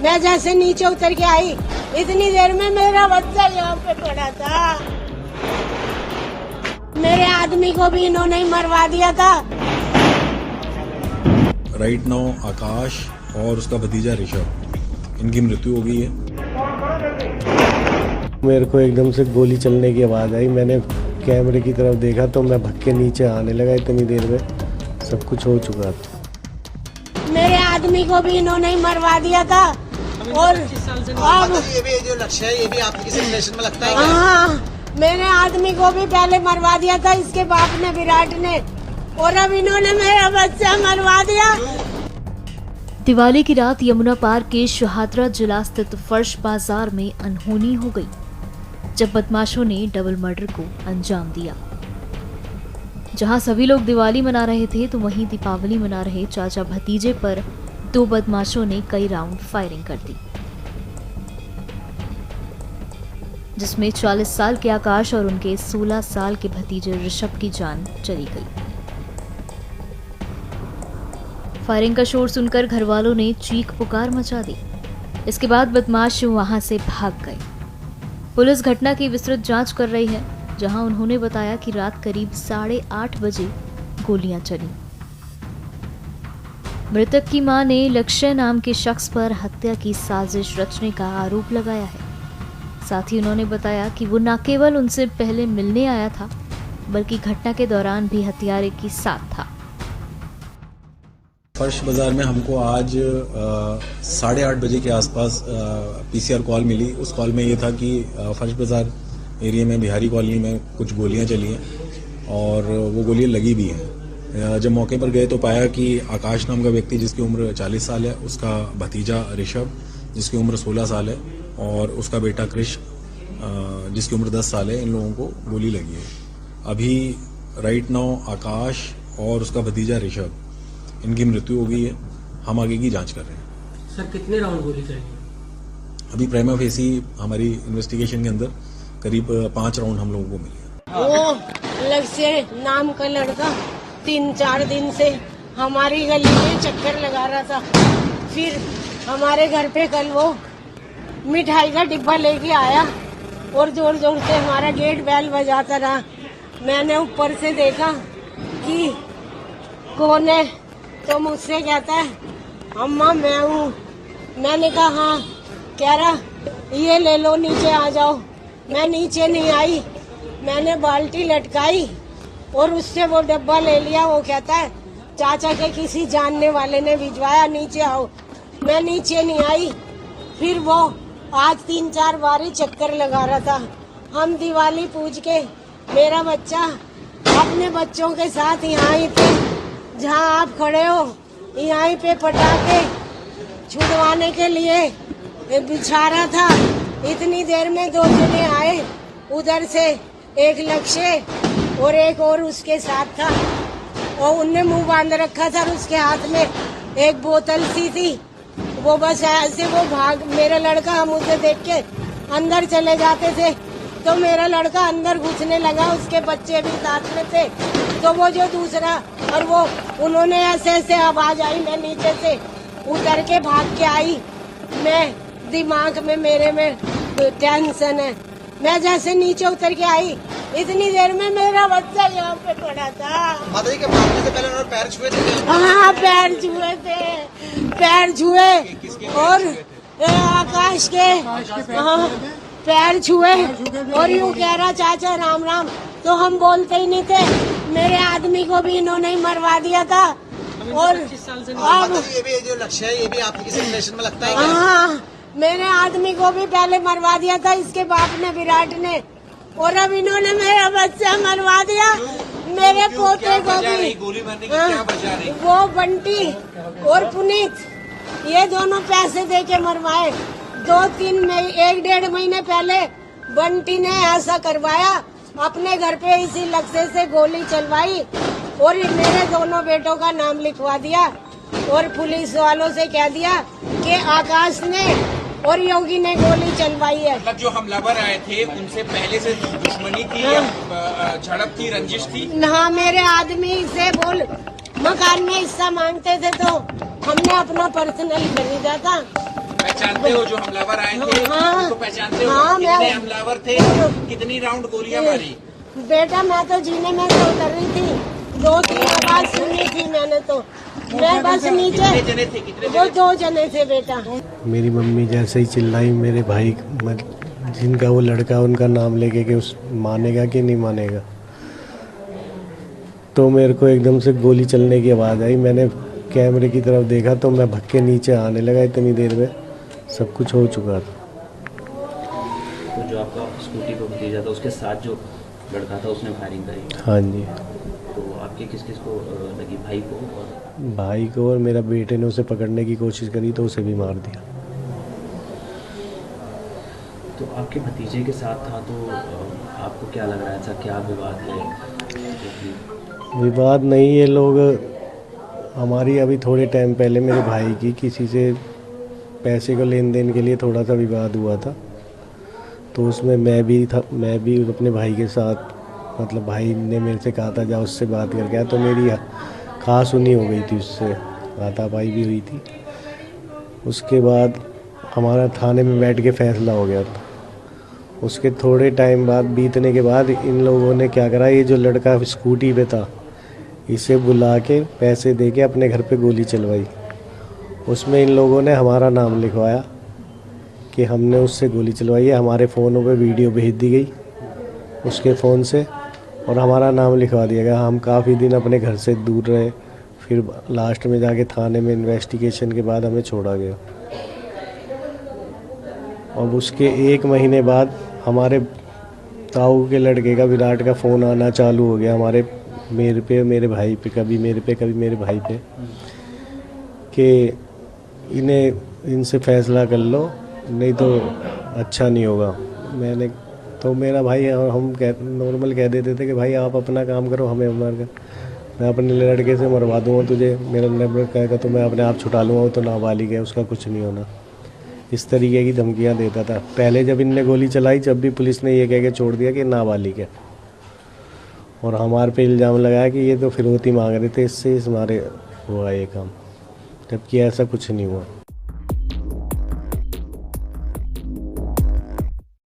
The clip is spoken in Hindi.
मैं जैसे नीचे उतर के आई इतनी देर में मेरा बच्चा यहाँ पे पड़ा था। मेरे आदमी को भी इन्होंने ही मरवा दिया था। राइट नाउ आकाश और उसका भतीजा ऋषभ, इनकी मृत्यु हो गई है। मेरे को एकदम से गोली चलने की आवाज़ आई। मैंने कैमरे की तरफ देखा तो मैं भग के नीचे आने लगा। इतनी देर में सब कुछ हो चुका था। मेरे आदमी को भी इन्होंने ही मरवा दिया था। और अब ये भी जो लक्ष्य है ये भी आपके किसी रिलेशन में लगता है? हाँ, मेरे आदमी को भी पहले मरवा दिया था इसके बाप ने, विराट ने, और अब इन्होंने मेरा बच्चा मरवा दिया। दिवाली की रात यमुना पार के शहादरा जिला स्थित फर्श बाजार में अनहोनी हो गई जब बदमाशों ने डबल मर्डर को अंजाम दिया। जहां सभी लोग दिवाली मना रहे थे तो वहीं दीपावली मना रहे चाचा भतीजे पर दो बदमाशों ने कई राउंड फायरिंग कर दी, जिसमें 40 साल के आकाश और उनके 16 साल के भतीजे ऋषभ की जान चली गई। फायरिंग का शोर सुनकर घर वालों ने चीख पुकार मचा दी। इसके बाद बदमाश वहां से भाग गए। पुलिस घटना की विस्तृत जांच कर रही है, जहां उन्होंने बताया कि रात करीब 8:30 बजे गोलियां चली। मृतक की मां ने लक्ष्य नाम के शख्स पर हत्या की साजिश रचने का आरोप लगाया है। साथ ही उन्होंने बताया कि वो न केवल उनसे पहले मिलने आया था बल्कि घटना के दौरान भी हत्यारे के साथ था। फर्श बाजार में हमको आज 8:30 बजे के आसपास पीसीआर कॉल मिली। उस कॉल में ये था कि फर्श बाजार एरिया में बिहारी कॉलोनी में कुछ गोलियां चली हैं और वो गोलियां लगी भी हैं। जब मौके पर गए तो पाया कि आकाश नाम का व्यक्ति जिसकी उम्र 40 साल है, उसका भतीजा ऋषभ जिसकी उम्र 16 साल है और उसका बेटा कृष जिसकी उम्र 10 साल है, इन लोगों को गोली लगी है। अभी राइट नाउ आकाश और उसका भतीजा ऋषभ, इनकी मृत्यु हो गई है। हम आगे की जांच कर रहे हैं। सर कितने राउंड गोली चली? अभी प्राइमा फेसी हमारी इन्वेस्टिगेशन के अंदर करीब 5 राउंड हम लोगों को मिले। वो लक्ष्य नाम का लड़का 3-4 दिन से हमारी गली में चक्कर लगा रहा था। फिर हमारे घर पे कल वो मिठाई का डिब्बा लेके आया और जोर जोर से हमारा गेट बेल बजाता रहा। मैंने ऊपर से देखा कि कौन है, तो मुझसे कहता है अम्मा मैं हूँ। मैंने कहा हाँ। कह रहा ये ले लो, नीचे आ जाओ। मैं नीचे नहीं आई, मैंने बाल्टी लटकाई और उससे वो डब्बा ले लिया। वो कहता है चाचा के किसी जानने वाले ने भिजवाया, नीचे आओ। मैं नीचे नहीं आई। फिर वो आज 3-4 बार ही चक्कर लगा रहा था। हम दिवाली पूज के मेरा बच्चा अपने बच्चों के साथ यहाँ ही थे जहाँ आप खड़े हो, यहाँ पे पटाखे छुड़वाने के लिए बिछा रहा था। इतनी देर में 2 जने आए, उधर से एक लक्ष्य और एक और उसके साथ था और उनने मुंह बांध रखा था। उसके हाथ में एक बोतल सी थी। वो बस ऐसे वो भाग, मेरा लड़का हम उसे देख के अंदर चले जाते थे तो मेरा लड़का अंदर घुसने लगा, उसके बच्चे भी साथ में थे। तो वो जो दूसरा और वो उन्होंने ऐसे आवाज आई, मैं नीचे से उतर के भाग के आई। मैं दिमाग में मेरे में टेंशन है। मैं जैसे नीचे उतर के आई इतनी देर में मेरा बच्चा यहाँ पे पड़ा था। माता जी के भागने से पहले उन्होंने पैर छुए थे? हाँ पैर छुए थे, पैर छुए और आकाश के हाँ पैर छुए और यूँ कह रहा चाचा राम राम, तो हम बोलते ही नहीं थे। मेरे आदमी को भी इन्होंने ही मरवा दिया था। और अब ये भी जो लक्ष्य है ये भी आपके किसी रिलेशन में लगता है? हाँ, मेरे आदमी को भी पहले मरवा दिया था इसके बाप ने, विराट ने, और अब इन्होंने मेरा बच्चा मरवा दिया। मेरे पोते को भी। गोली मारने की क्या वजह रही? वो बंटी और पुनीत, ये दोनों पैसे दे के मरवाए। 1-1.5 महीने पहले बंटी ने ऐसा करवाया, अपने घर पे इसी लक्ष्य से गोली चलवाई और मेरे दोनों बेटों का नाम लिखवा दिया और पुलिस वालों से कह दिया कि आकाश ने और योगी ने गोली चलवाई है। मतलब जो हमलावर आए थे उनसे पहले से दुश्मनी थी या झड़प थी, रंजिश थी? हाँ, मेरे आदमी से बोल मकान में हिस्सा मांगते थे तो हमने अपना पर्सनल खरीदा था पहचानते हो जो हमलावर आए थे? हाँ। उनको पहचानते हो? हाँ, कितने मैं- हमलावर थे? कितनी राउंड गोलियां मारी? बेटा मैं तो जीने में से उतर रही थी, 2-3 आवाज सुनी थी मैंने तो, मैं बस कितने नीचे, जने थे? कितने वो जने? 2 जने थे बेटा। मेरी मम्मी जैसे ही चिल्लाई, मेरे भाई जिनका वो लड़का उनका नाम लेके कि उस मानेगा कि नहीं मानेगा, तो मेरे को एकदम से गोली चलने की आवाज़ आई। मैंने कैमरे की तरफ देखा तो मैं भग के नीचे आने लगा, इतनी देर में सब कुछ हो चुका था। तो जो आपका स्कूटी पर भतीजा था उसके साथ जो लड़का था उसने फायरिंग करी, हाँ जी, तो आपके किस किस को लगी? भाई को और भाई को, और मेरा बेटे ने उसे पकड़ने की कोशिश करी तो उसे भी मार दिया। तो आपके भतीजे के साथ था, तो आपको क्या लग रहा है, ऐसा क्या विवाद है? विवाद नहीं, ये लोग हमारी अभी थोड़े टाइम पहले मेरे भाई की किसी से पैसे को लेन देन के लिए थोड़ा सा विवाद हुआ था, तो उसमें मैं भी था। मैं भी अपने भाई के साथ, मतलब भाई ने मेरे से कहा था जाओ उससे बात करके आया, तो मेरी खास सुनी हो गई थी, उससे हाथापाई भी हुई थी। उसके बाद हमारा थाने में बैठ के फैसला हो गया था। उसके थोड़े टाइम बाद बीतने के बाद इन लोगों ने क्या करा, ये जो लड़का स्कूटी पे था इसे बुला के पैसे दे के अपने घर पे गोली चलवाई। उसमें इन लोगों ने हमारा नाम लिखवाया कि हमने उससे गोली चलवाई है। हमारे फ़ोनों पे वीडियो भेज दी गई उसके फ़ोन से और हमारा नाम लिखवा दिया गया। हम काफ़ी दिन अपने घर से दूर रहे, फिर लास्ट में जाके थाने में इन्वेस्टिगेशन के बाद हमें छोड़ा गया। अब उसके 1 महीने बाद हमारे ताऊ के लड़के का, विराट का फ़ोन आना चालू हो गया मेरे पे, मेरे भाई पे, कभी मेरे पे कभी मेरे भाई पे, कि इनसे फ़ैसला कर लो नहीं तो अच्छा नहीं होगा। मैंने तो मेरा भाई और हम नॉर्मल कह देते थे कि भाई आप अपना काम करो, हमें हमारा, मैं अपने लड़के से मरवा दूँगा तुझे, मेरा नंबर कहेगा तो मैं अपने आप छुटा लूँगा, वो तो नाबालिग है, उसका कुछ नहीं होना। इस तरीके की धमकियाँ देता था। पहले जब इनने गोली चलाई, जब भी पुलिस ने ये कह के छोड़ दिया कि नाबालिग है, और हमारे पे इल्ज़ाम लगाया कि ये तो फिरौती मांग रहे थे, इससे हमारे हुआ ये काम, जबकि ऐसा कुछ नहीं हुआ।